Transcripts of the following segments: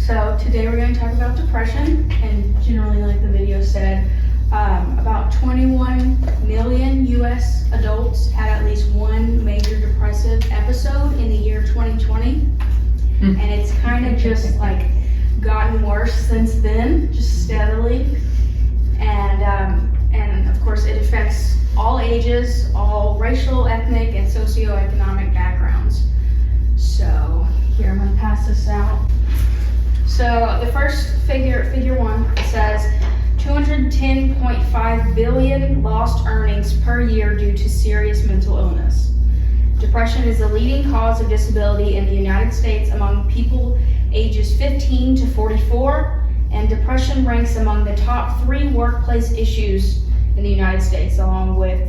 So today we're going to talk about depression, and generally, like the video said, about 21 million U.S. adults had at least one major depressive episode in the year 2020, and it's kind of just like gotten worse since then, just steadily, and of course it affects all ages, all racial, ethnic, and socioeconomic backgrounds. So here, I'm going to pass this out. So the first figure 1, says 210.5 billion lost earnings per year due to serious mental illness. Depression is the leading cause of disability in the United States among people ages 15 to 44, and depression ranks among the top 3 workplace issues in the United States, along with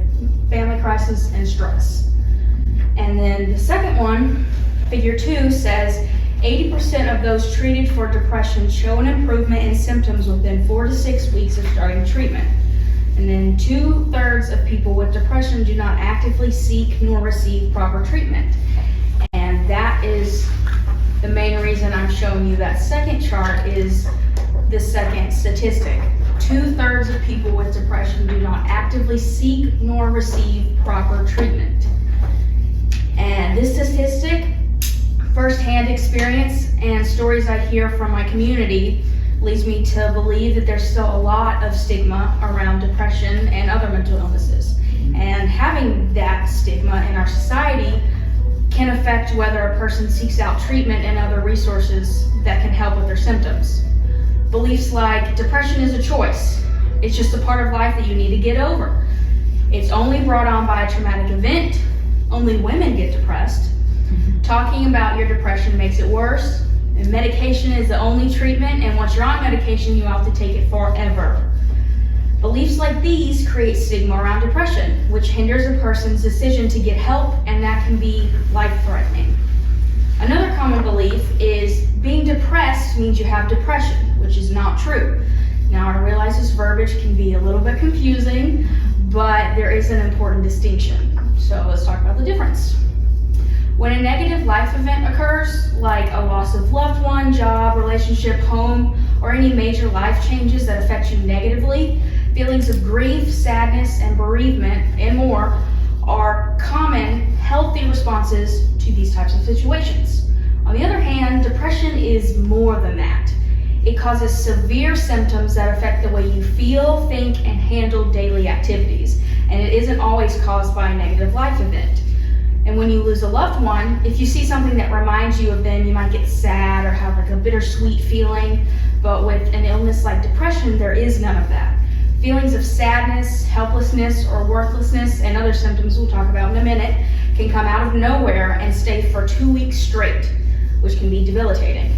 family crisis and stress. And then the second one, figure 2, says 80% of those treated for depression show an improvement in symptoms within 4 to 6 weeks of starting treatment. And then 2/3 of people with depression do not actively seek nor receive proper treatment. And that is the main reason I'm showing you that second chart, is the second statistic. 2/3 of people with depression do not actively seek nor receive proper treatment. And this statistic, first-hand experience and stories I hear from my community, leads me to believe that there's still a lot of stigma around depression and other mental illnesses. And having that stigma in our society can affect whether a person seeks out treatment and other resources that can help with their symptoms. Beliefs like depression is a choice. It's just a part of life that you need to get over. It's only brought on by a traumatic event. Only women get depressed. Talking about your depression makes it worse. And medication is the only treatment, and once you're on medication, you have to take it forever. Beliefs like these create stigma around depression, which hinders a person's decision to get help, and that can be life-threatening. Another common belief is being depressed means you have depression, which is not true. Now, I realize this verbiage can be a little bit confusing, but there is an important distinction. So let's talk about the difference. When a negative life event occurs, like a loss of loved one, job, relationship, home, or any major life changes that affect you negatively, feelings of grief, sadness, and bereavement, and more, are common, healthy responses to these types of situations. On the other hand, depression is more than that. It causes severe symptoms that affect the way you feel, think, and handle daily activities, and it isn't always caused by a negative life event. And when you lose a loved one, if you see something that reminds you of them, you might get sad or have like a bittersweet feeling. But with an illness like depression, there is none of that. Feelings of sadness, helplessness, or worthlessness, and other symptoms we'll talk about in a minute, can come out of nowhere and stay for 2 weeks straight, which can be debilitating.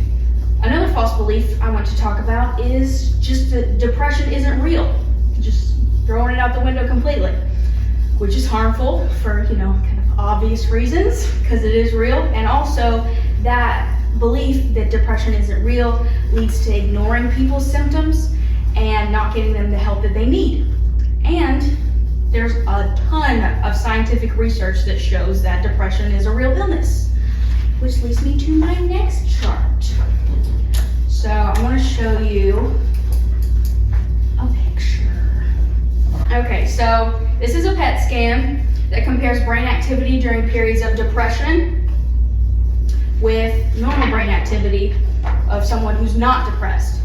Another false belief I want to talk about is just that depression isn't real. Just throwing it out the window completely, which is harmful for, kind of obvious reasons, because it is real. And also, that belief that depression isn't real leads to ignoring people's symptoms and not getting them the help that they need. And there's a ton of scientific research that shows that depression is a real illness, which leads me to my next chart. So I'm going to show you a picture. Okay, so this is a PET scan that compares brain activity during periods of depression with normal brain activity of someone who's not depressed.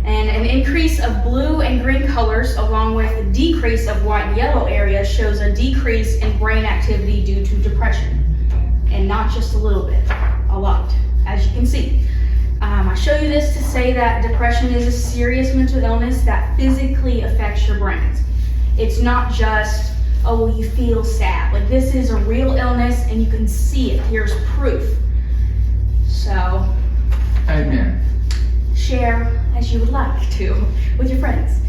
And an increase of blue and green colors along with a decrease of white and yellow areas shows a decrease in brain activity due to depression. And not just a little bit, a lot, as you can see. I show you this to say that depression is a serious mental illness that physically affects your brain. It's not just, oh, well, you feel sad. Like, this is a real illness and you can see it. Here's proof. So, Amen. Share as you would like to with your friends.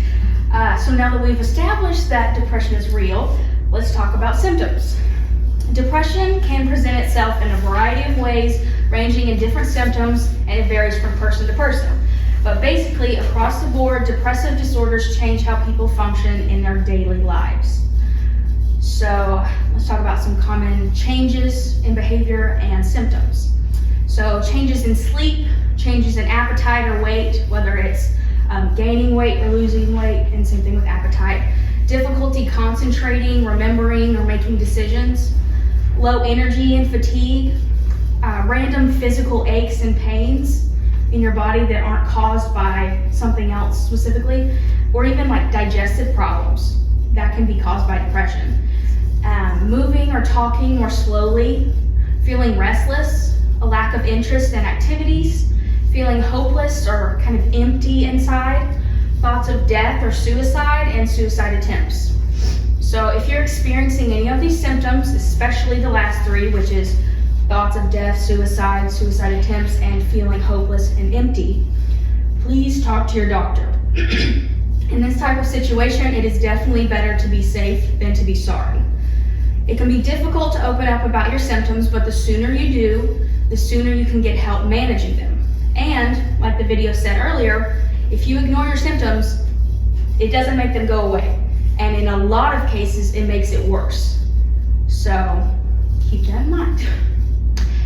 So now that we've established that depression is real, let's talk about symptoms. Depression can present itself in a variety of ways, ranging in different symptoms, and it varies from person to person. But basically, across the board, depressive disorders change how people function in their daily lives. So let's talk about some common changes in behavior and symptoms. So changes in sleep, changes changes in appetite or weight, whether it's gaining weight or losing weight, and same thing with appetite. Difficulty concentrating, remembering, or making decisions. Low energy and fatigue. Random physical aches and pains in your body that aren't caused by something else specifically, or even like digestive problems that can be caused by depression. Moving or talking more slowly, feeling restless, a lack of interest in activities, feeling hopeless or kind of empty inside, thoughts of death or suicide, and suicide attempts. So if you're experiencing any of these symptoms, especially the last three, which is thoughts of death, suicide, suicide attempts, and feeling hopeless and empty, please talk to your doctor. In this type of situation, it is definitely better to be safe than to be sorry. It can be difficult to open up about your symptoms, but the sooner you do, the sooner you can get help managing them. And, like the video said earlier, if you ignore your symptoms, it doesn't make them go away. And in a lot of cases, it makes it worse. So, keep that in mind.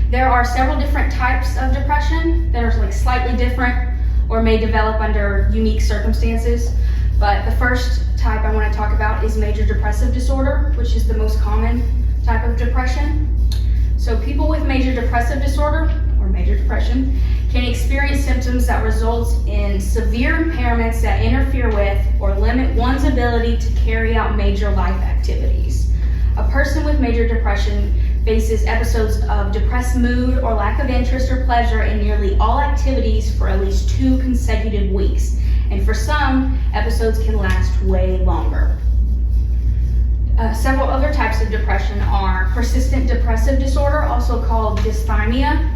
There are several different types of depression that are like slightly different or may develop under unique circumstances. But the first type I want to talk about is major depressive disorder, which is the most common type of depression. So people with major depressive disorder or major depression can experience symptoms that result in severe impairments that interfere with or limit one's ability to carry out major life activities. A person with major depression faces episodes of depressed mood or lack of interest or pleasure in nearly all activities for at least 2 consecutive weeks. And for some, episodes can last way longer. Several other types of depression are persistent depressive disorder, also called dysthymia,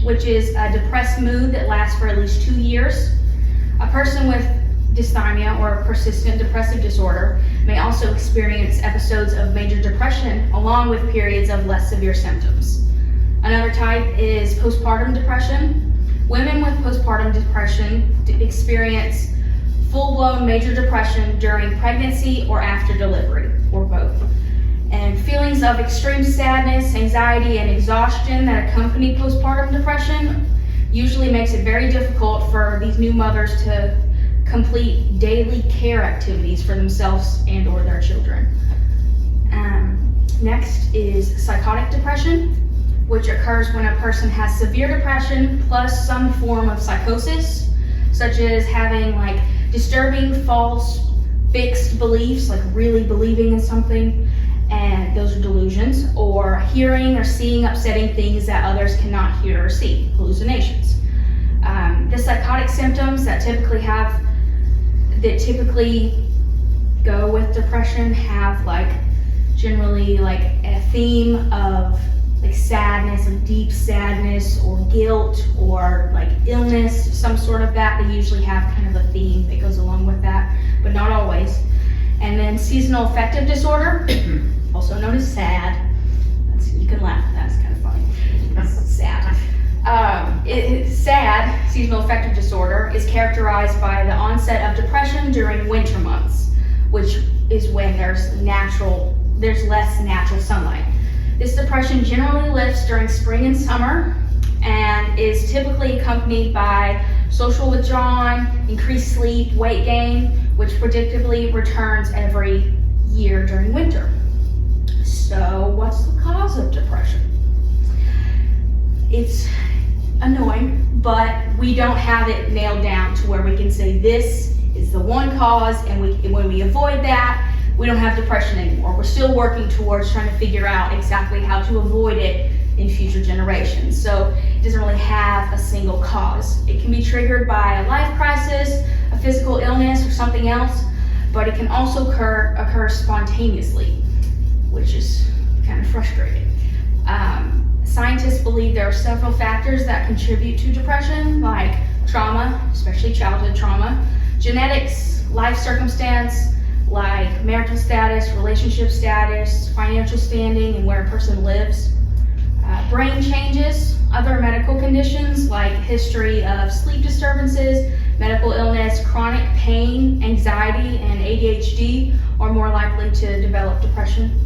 which is a depressed mood that lasts for at least 2 years. A person with dysthymia or persistent depressive disorder may also experience episodes of major depression along with periods of less severe symptoms. Another type is postpartum depression. Women with postpartum depression experience full-blown major depression during pregnancy or after delivery, or both. And feelings of extreme sadness, anxiety, and exhaustion that accompany postpartum depression usually makes it very difficult for these new mothers to complete daily care activities for themselves and or their children. Next is psychotic depression, which occurs when a person has severe depression plus some form of psychosis, such as having like disturbing false fixed beliefs, like really believing in something, and those are delusions, or hearing or seeing upsetting things that others cannot hear or see, hallucinations. The psychotic symptoms that typically go with depression have like generally like a theme of like sadness, like deep sadness or guilt or like illness, some sort of that. They usually have kind of a theme that goes along with that, but not always. And then seasonal affective disorder, also known as SAD. You can laugh at that, it's kind of funny. It's sad. SAD, seasonal affective disorder, is characterized by the onset of depression during winter months, which is when there's less natural sunlight. This depression generally lifts during spring and summer and is typically accompanied by social withdrawal, increased sleep, weight gain, which predictably returns every year during winter. So what's the cause of depression? It's annoying, but we don't have it nailed down to where we can say this is the one cause, and when we avoid that, we don't have depression anymore. We're still working towards trying to figure out exactly how to avoid it in future generations. So it doesn't really have a single cause. It can be triggered by a life crisis, a physical illness, or something else, but it can also occur spontaneously, which is kind of frustrating. Scientists believe there are several factors that contribute to depression, like trauma, especially childhood trauma, genetics, life circumstance, like marital status, relationship status, financial standing, and where a person lives. Brain changes, other medical conditions like history of sleep disturbances, medical illness, chronic pain, anxiety, and ADHD are more likely to develop depression.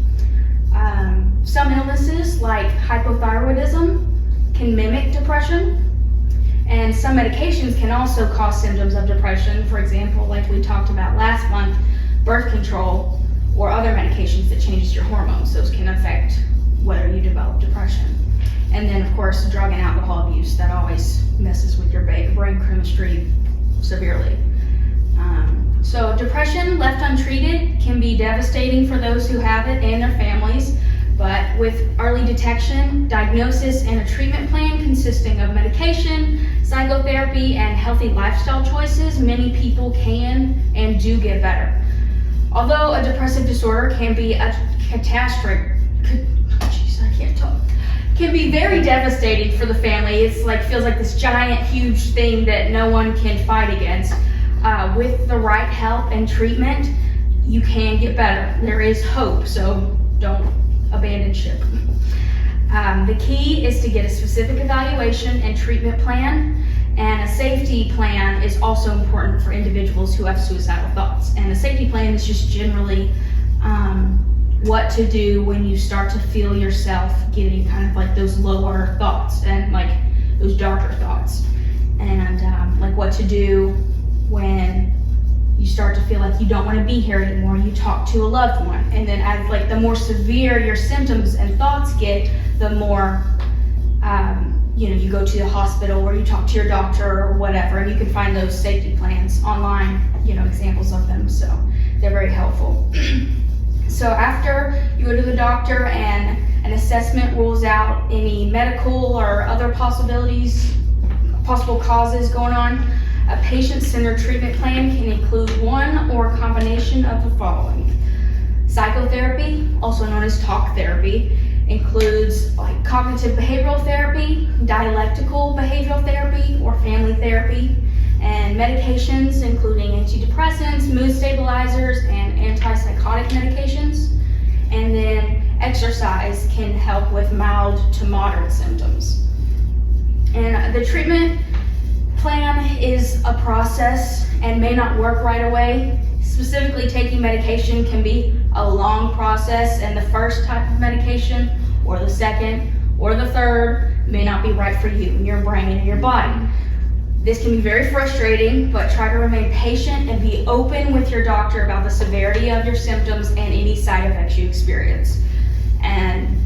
Some illnesses like hypothyroidism can mimic depression, And some medications can also cause symptoms of depression. For example, like we talked about last month, birth control or other medications that changes your hormones. Those can affect whether you develop depression. And then of course, drug and alcohol abuse, that always messes with your brain chemistry severely. So depression left untreated can be devastating for those who have it and their families, but with early detection, diagnosis, and a treatment plan consisting of medication, psychotherapy, and healthy lifestyle choices, many people can and do get better. Although a depressive disorder can be a can be very devastating for the family. It's like, feels like this giant, huge thing that no one can fight against. With the right help and treatment, you can get better. There is hope, so don't abandon ship. The key is to get a specific evaluation and treatment plan, and a safety plan is also important for individuals who have suicidal thoughts. And a safety plan is just generally what to do when you start to feel yourself getting kind of like those lower thoughts and like those darker thoughts, and like what to do when you start to feel like you don't want to be here anymore. You talk to a loved one, and then as like the more severe your symptoms and thoughts get, the more you go to the hospital or you talk to your doctor or whatever, and you can find those safety plans online, examples of them, so they're very helpful. So after you go to the doctor and an assessment rules out any medical or other possible causes going on, a patient-centered treatment plan can include one or a combination of the following. Psychotherapy, also known as talk therapy, includes like cognitive behavioral therapy, dialectical behavioral therapy, or family therapy, and medications including antidepressants, mood stabilizers, and antipsychotic medications. And then exercise can help with mild to moderate symptoms. And the treatment plan is a process and may not work right away. Specifically, taking medication can be a long process, and the first type of medication or the second or the third may not be right for you and your brain and your body. This can be very frustrating, but try to remain patient and be open with your doctor about the severity of your symptoms and any side effects you experience. And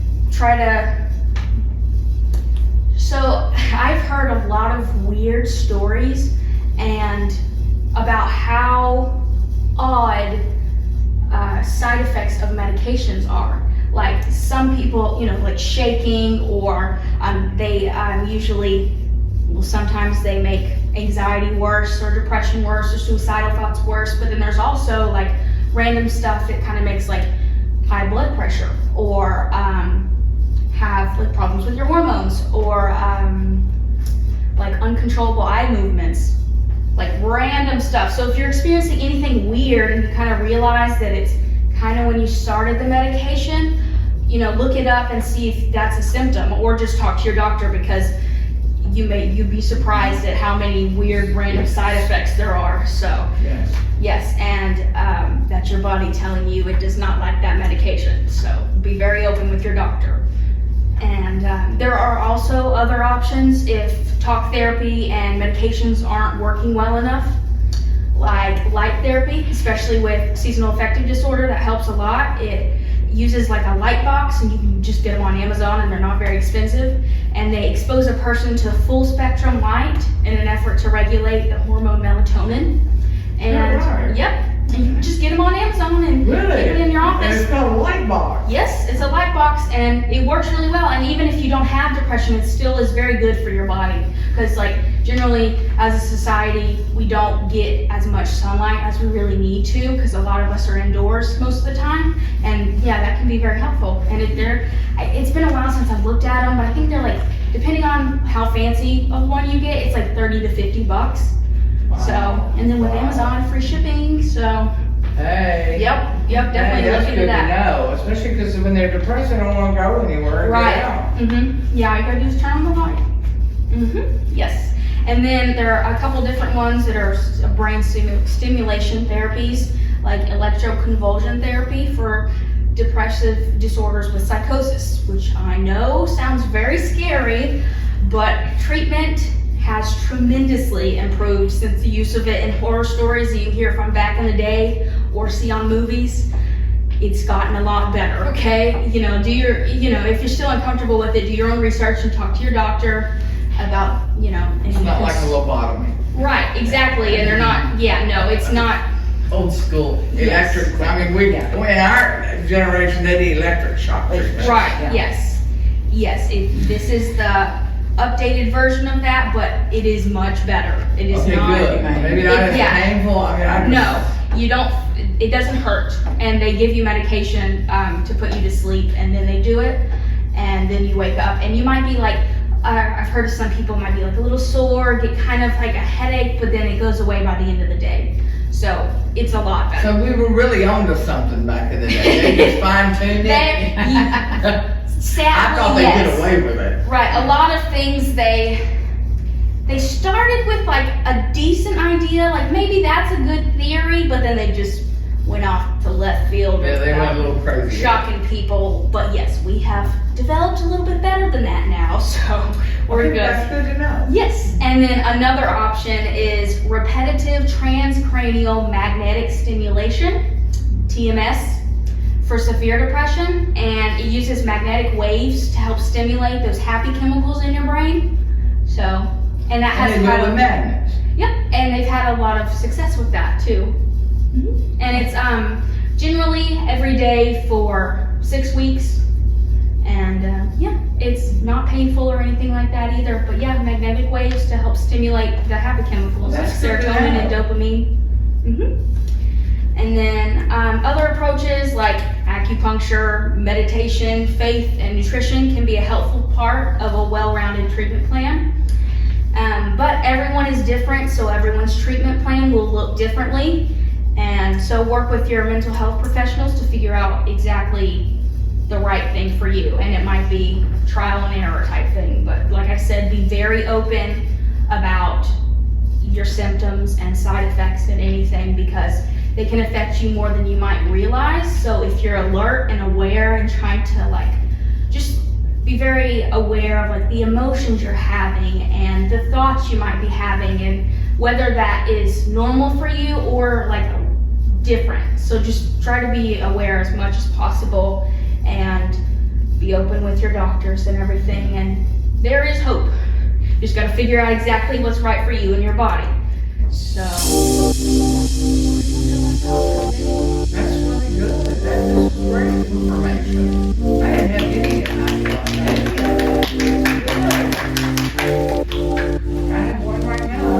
so I've heard a lot of weird stories and about how odd side effects of medications are. Like some people, like shaking, or sometimes they make anxiety worse or depression worse or suicidal thoughts worse, but then there's also like random stuff that kind of makes like high blood pressure, or have like problems with your hormones, or like uncontrollable eye movements, like random stuff. So if you're experiencing anything weird and you kind of realize that it's kind of when you started the medication, look it up and see if that's a symptom, or just talk to your doctor, because you'd be surprised at how many weird random side effects there are. So yes, and that's your body telling you it does not like that medication. So be very open with your doctor. And there are also other options if talk therapy and medications aren't working well enough, like light therapy, especially with seasonal affective disorder. That helps a lot. It uses like a light box, and you can just get them on Amazon, and they're not very expensive. And they expose a person to full spectrum light in an effort to regulate the hormone melatonin. And yep, and you can just get them on Amazon and get it in your office. And it's called a light box. Yes, it's a light box, and it works really well. And even if you don't have depression, it still is very good for your body, because like generally as a society we don't get as much sunlight as we really need to, because a lot of us are indoors most of the time, and that can be very helpful. And it's been a while since I've looked at them, but I think they're like, depending on how fancy of one you get, it's like $30 to $50. Wow. So, and then with Amazon, free shipping. So hey, yep, definitely look into that. That's good to know, especially because when they're depressed, they don't want to go anywhere. Right. Yeah, all you gotta do is turn on the light. Yes. And then there are a couple different ones that are brain stimulation therapies, like electroconvulsion therapy for depressive disorders with psychosis, which I know sounds very scary, but treatment has tremendously improved since the use of it in horror stories that you hear from back in the day or see on movies. It's gotten a lot better, okay? You know, if you're still uncomfortable with it, do your own research and talk to your doctor about, It's not like a lobotomy. Right, exactly, and they're not, it's not. Old school electric. I mean, in our generation, they did electric shock treatment. Right, yes. This is the updated version of that, but it is much better. It is Okay, not. good. Maybe not as painful. I mean, No, you don't. It doesn't hurt, and they give you medication to put you to sleep, and then they do it, and then you wake up, and you might be like, I've heard of some people might be like a little sore, get kind of like a headache, but then it goes away by the end of the day. So it's a lot better. So we were really onto something back in the day. They just fine-tuned it. Sadly, I thought they did away with it. Right, a lot of things they started with like a decent idea, like maybe that's a good theory, but then they just went off to left field. Yeah, they went a little crazy. Shocking people, but yes, we have developed a little bit better than that now, so we're good. That's good to know. Yes, and then another option is repetitive transcranial magnetic stimulation, TMS, for severe depression, and it uses magnetic waves to help stimulate those happy chemicals in your brain. So, and that has And they go with magnets. Yep, and they've had a lot of success with that too. Mm-hmm. And it's generally every day for 6 weeks, and it's not painful or anything like that either. But magnetic waves to help stimulate the happy chemicals like That's good to serotonin and know. dopamine. Mm-hmm. And then other approaches like acupuncture, meditation, faith, and nutrition can be a helpful part of a well-rounded treatment plan. But everyone is different, so everyone's treatment plan will look differently. And so work with your mental health professionals to figure out exactly the right thing for you. And it might be trial and error type thing. But like I said, be very open about your symptoms and side effects and anything, because they can affect you more than you might realize. So if you're alert and aware and trying to just be very aware of the emotions you're having and the thoughts you might be having, and whether that is normal for you or different. So just try to be aware as much as possible and be open with your doctors and everything. And there is hope. You just got to figure out exactly what's right for you and your body. So That's really good. That is great information. I didn't have any idea on that. I have one right now.